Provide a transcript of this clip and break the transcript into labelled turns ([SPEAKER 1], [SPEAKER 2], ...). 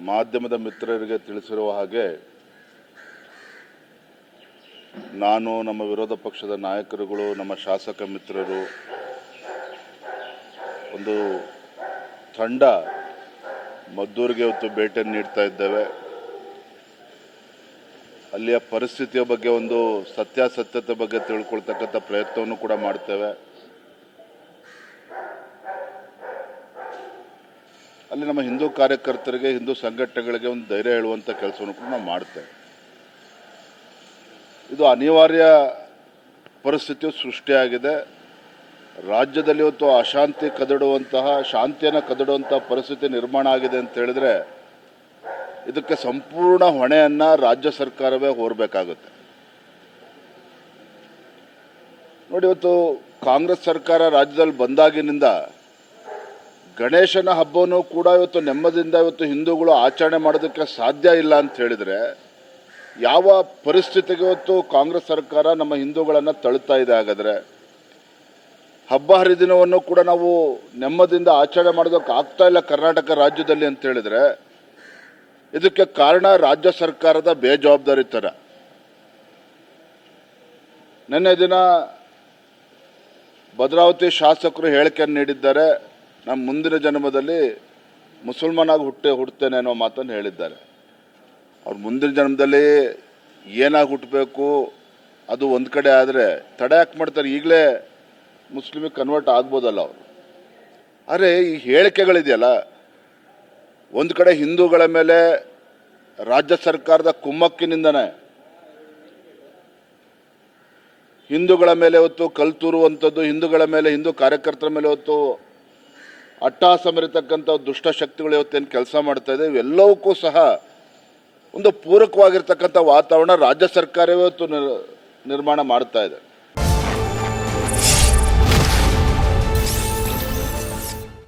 [SPEAKER 1] ಮಾಧ್ಯಮದ ಮಿತ್ರರಿಗೆ ತಿಳಿಸಿರುವ ಹಾಗೆ ನಾನು, ನಮ್ಮ ವಿರೋಧ ಪಕ್ಷದ ನಾಯಕರುಗಳು, ನಮ್ಮ ಶಾಸಕ ಮಿತ್ರರು ಒಂದು ತಂಡ ಮದ್ದೂರಿಗೆ ಇವತ್ತು ಭೇಟಿಯನ್ನು ನೀಡ್ತಾ ಇದ್ದೇವೆ. ಅಲ್ಲಿಯ ಪರಿಸ್ಥಿತಿಯ ಬಗ್ಗೆ ಒಂದು ಸತ್ಯಾಸತ್ಯತೆ ಬಗ್ಗೆ ತಿಳ್ಕೊಳ್ತಕ್ಕಂಥ ಪ್ರಯತ್ನವನ್ನು ಕೂಡ ಮಾಡ್ತೇವೆ. ಅಲ್ಲಿ ನಮ್ಮ ಹಿಂದೂ ಕಾರ್ಯಕರ್ತರಿಗೆ, ಹಿಂದೂ ಸಂಘಟನೆಗಳಿಗೆ ಒಂದು ಧೈರ್ಯ ಹೇಳುವಂಥ ಕೆಲಸವನ್ನು ಕೂಡ ನಾವು ಮಾಡ್ತೇವೆ. ಇದು ಅನಿವಾರ್ಯ ಪರಿಸ್ಥಿತಿಯು ಸೃಷ್ಟಿಯಾಗಿದೆ. ರಾಜ್ಯದಲ್ಲಿ ಇವತ್ತು ಅಶಾಂತಿ ಕದಡುವಂತಹ, ಶಾಂತಿಯನ್ನು ಕದಡುವಂತಹ ಪರಿಸ್ಥಿತಿ ನಿರ್ಮಾಣ ಆಗಿದೆ ಅಂತ ಹೇಳಿದ್ರೆ ಇದಕ್ಕೆ ಸಂಪೂರ್ಣ ಹೊಣೆಯನ್ನು ರಾಜ್ಯ ಸರ್ಕಾರವೇ ಹೊರಬೇಕಾಗುತ್ತೆ. ನೋಡಿ, ಇವತ್ತು ಕಾಂಗ್ರೆಸ್ ಸರ್ಕಾರ ರಾಜ್ಯದಲ್ಲಿ ಬಂದಾಗಿನಿಂದ ಗಣೇಶನ ಹಬ್ಬವನ್ನು ಕೂಡ ಇವತ್ತು ನೆಮ್ಮದಿಯಿಂದ ಇವತ್ತು ಹಿಂದೂಗಳು ಆಚರಣೆ ಮಾಡೋದಕ್ಕೆ ಸಾಧ್ಯ ಇಲ್ಲ ಅಂತ ಹೇಳಿದರೆ ಯಾವ ಪರಿಸ್ಥಿತಿಗೆ ಇವತ್ತು ಕಾಂಗ್ರೆಸ್ ಸರ್ಕಾರ ನಮ್ಮ ಹಿಂದೂಗಳನ್ನು ತಳ್ಳುತ್ತಾ ಇದೆ? ಹಾಗಾದರೆ ಹಬ್ಬ ಹರಿದಿನವನ್ನು ಕೂಡ ನಾವು ನೆಮ್ಮದಿಯಿಂದ ಆಚರಣೆ ಮಾಡೋದಕ್ಕೆ ಆಗ್ತಾ ಇಲ್ಲ ಕರ್ನಾಟಕ ರಾಜ್ಯದಲ್ಲಿ ಅಂತ ಹೇಳಿದರೆ ಇದಕ್ಕೆ ಕಾರಣ ರಾಜ್ಯ ಸರ್ಕಾರದ ಬೇಜವಾಬ್ದಾರಿತನ. ನಿನ್ನೆ ದಿನ ಭದ್ರಾವತಿ ಶಾಸಕರು ಹೇಳಿಕೆಯನ್ನು ನೀಡಿದ್ದಾರೆ. ನಮ್ಮ ಮುಂದಿನ ಜನ್ಮದಲ್ಲಿ ಮುಸಲ್ಮಾನಾಗಿ ಹುಟ್ಟುತ್ತೇನೆ ಅನ್ನೋ ಮಾತನ್ನು ಹೇಳಿದ್ದಾರೆ. ಅವ್ರು ಮುಂದಿನ ಜನ್ಮದಲ್ಲಿ ಏನಾಗಿ ಹುಟ್ಟಬೇಕು ಅದು ಒಂದು ಕಡೆ ಆದರೆ ತಡೆ ಯಾಕೆ ಮಾಡ್ತಾರೆ? ಈಗಲೇ ಮುಸ್ಲಿಮಿಗೆ ಕನ್ವರ್ಟ್ ಆಗ್ಬೋದಲ್ಲ ಅವರು. ಆದರೆ ಈ ಹೇಳಿಕೆಗಳಿದೆಯಲ್ಲ, ಒಂದು ಕಡೆ ಹಿಂದೂಗಳ ಮೇಲೆ ರಾಜ್ಯ ಸರ್ಕಾರದ ಕುಮ್ಮಕ್ಕಿನಿಂದನೇ ಹಿಂದೂಗಳ ಮೇಲೆ ಹೊತ್ತು ಕಲ್ತೂರುವಂಥದ್ದು, ಹಿಂದೂಗಳ ಮೇಲೆ, ಹಿಂದೂ ಕಾರ್ಯಕರ್ತರ ಮೇಲೆ ಹೊತ್ತು ಅಟ್ಟಹಾಸ ಮೆರೆತಕ್ಕಂಥ ದುಷ್ಟಶಕ್ತಿಗಳು ಇವತ್ತೇನು ಕೆಲಸ ಮಾಡ್ತಾ ಇದೆ, ಇವೆಲ್ಲವಕ್ಕೂ ಸಹ ಒಂದು ಪೂರಕವಾಗಿರ್ತಕ್ಕಂಥ ವಾತಾವರಣ ರಾಜ್ಯ ಸರ್ಕಾರವೇ ಇವತ್ತು ನಿರ್ಮಾಣ ಮಾಡ್ತಾ ಇದೆ.